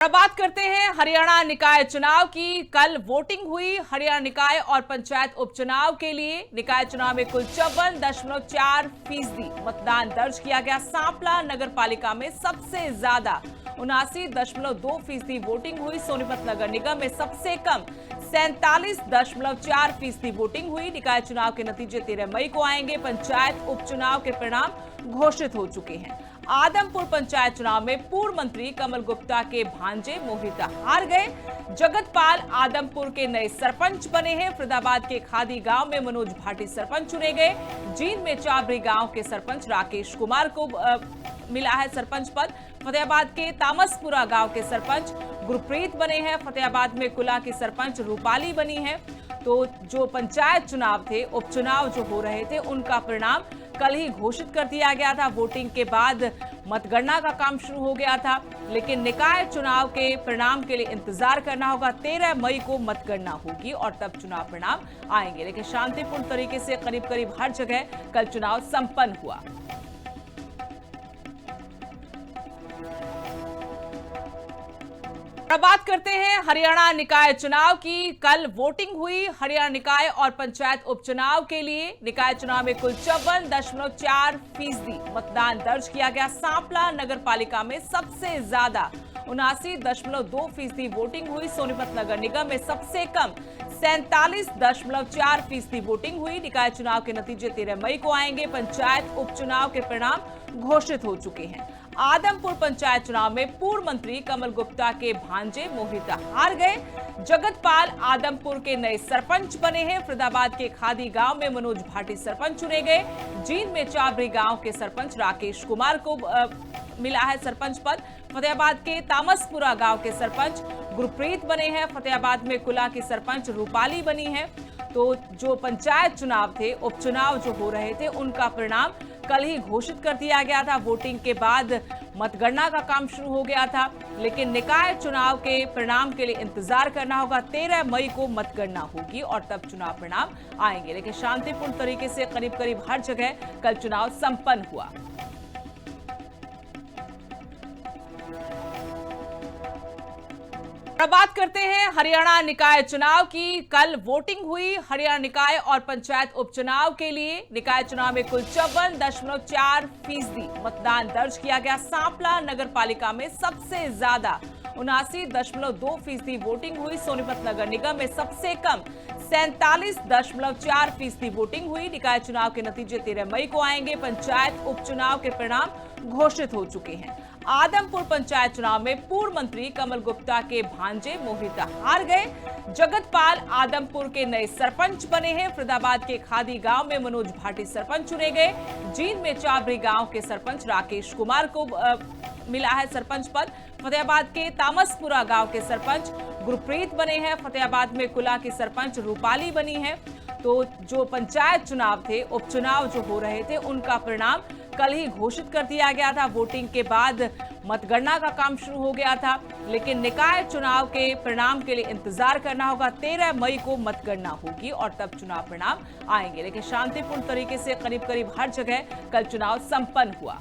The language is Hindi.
अब बात करते हैं हरियाणा निकाय चुनाव की। कल वोटिंग हुई हरियाणा निकाय और पंचायत उपचुनाव के लिए। निकाय चुनाव में कुल 54.4% मतदान दर्ज किया गया। सांपला नगर पालिका में सबसे ज्यादा 79.2% वोटिंग हुई। सोनीपत नगर निगम में सबसे कम 47.4% वोटिंग हुई। निकाय चुनाव के नतीजे 13 मई को आएंगे। पंचायत उपचुनाव के परिणाम घोषित हो चुके हैं। आदमपुर पंचायत चुनाव में पूर्व मंत्री कमल गुप्ता के भांजे मोहित हार गए। जगतपाल आदमपुर के नए सरपंच बने हैं। फरीदाबाद के खादी गांव में मनोज भाटी सरपंच चुने गए। जींद में चाबरी गांव के सरपंच राकेश कुमार को मिला है सरपंच पद। फतेहाबाद के तामसपुरा गांव के सरपंच गुरप्रीत बने हैं। फतेहाबाद में कुला की सरपंच रूपाली बनी है। तो जो पंचायत चुनाव थे, उपचुनाव जो हो रहे थे, उनका परिणाम कल ही घोषित कर दिया गया था। वोटिंग के बाद मतगणना का काम शुरू हो गया था, लेकिन निकाय चुनाव के परिणाम के लिए इंतजार करना होगा। 13 मई को मतगणना होगी और तब चुनाव परिणाम आएंगे। लेकिन शांतिपूर्ण तरीके से करीब करीब हर जगह कल चुनाव संपन्न हुआ। अब बात करते हैं हरियाणा निकाय चुनाव की। कल वोटिंग हुई हरियाणा निकाय और पंचायत उपचुनाव के लिए। निकाय चुनाव में कुल 54.4% मतदान दर्ज किया गया। सांपला नगर पालिका में सबसे ज्यादा 79.2% वोटिंग हुई। सोनीपत नगर निगम में सबसे कम 47.4% वोटिंग हुई। निकाय चुनाव के नतीजे 13 मई को आएंगे। पंचायत उपचुनाव के परिणाम घोषित हो चुके हैं। आदमपुर पंचायत चुनाव में पूर्व मंत्री कमल गुप्ता के भांजे मोहित हार गए। जगतपाल आदमपुर के नए सरपंच बने हैं। फरीदाबाद के खादी गांव में मनोज भाटी सरपंच चुने गए। जींद में चाबरी गांव के सरपंच राकेश कुमार को मिला है सरपंच पद। फतेहाबाद के तामसपुरा गांव के सरपंच गुरप्रीत बने हैं। फतेहाबाद में कुला की सरपंच रूपाली बनी है। तो जो पंचायत चुनाव थे, उपचुनाव जो हो रहे थे, उनका परिणाम कल ही घोषित कर दिया गया था। वोटिंग के बाद मतगणना का काम शुरू हो गया था, लेकिन निकाय चुनाव के परिणाम के लिए इंतजार करना होगा। 13 मई को मतगणना होगी और तब चुनाव परिणाम आएंगे। लेकिन शांतिपूर्ण तरीके से करीब करीब हर जगह कल चुनाव संपन्न हुआ। अब बात करते हैं हरियाणा निकाय चुनाव की। कल वोटिंग हुई हरियाणा निकाय और पंचायत उपचुनाव के लिए। निकाय चुनाव में कुल 54.4% मतदान दर्ज किया गया। सांपला नगर पालिका में सबसे ज्यादा 79.2% वोटिंग हुई। सोनीपत नगर निगम में सबसे कम 47.4% वोटिंग हुई। निकाय चुनाव के नतीजे 13 मई को आएंगे। पंचायत उपचुनाव के परिणाम घोषित हो चुके हैं। आदमपुर पंचायत चुनाव में पूर्व मंत्री कमल गुप्ता के भांजे मोहित हार गए। जगतपाल आदमपुर के नए सरपंच बने हैं। फरीदाबाद के खादी गांव में मनोज भाटी सरपंच चुने गए। जींद में चाबरी गांव के सरपंच राकेश कुमार को मिला है सरपंच पद। फतेहाबाद के तामसपुरा गांव के सरपंच गुरप्रीत बने हैं। फतेहाबाद में कुला की सरपंच रूपाली बनी है। तो जो पंचायत चुनाव थे, उपचुनाव जो हो रहे थे, उनका परिणाम कल ही घोषित कर दिया गया था। वोटिंग के बाद मतगणना का काम शुरू हो गया था, लेकिन निकाय चुनाव के परिणाम के लिए इंतजार करना होगा। 13 मई को मतगणना होगी और तब चुनाव परिणाम आएंगे। लेकिन शांतिपूर्ण तरीके से करीब करीब हर जगह कल चुनाव संपन्न हुआ।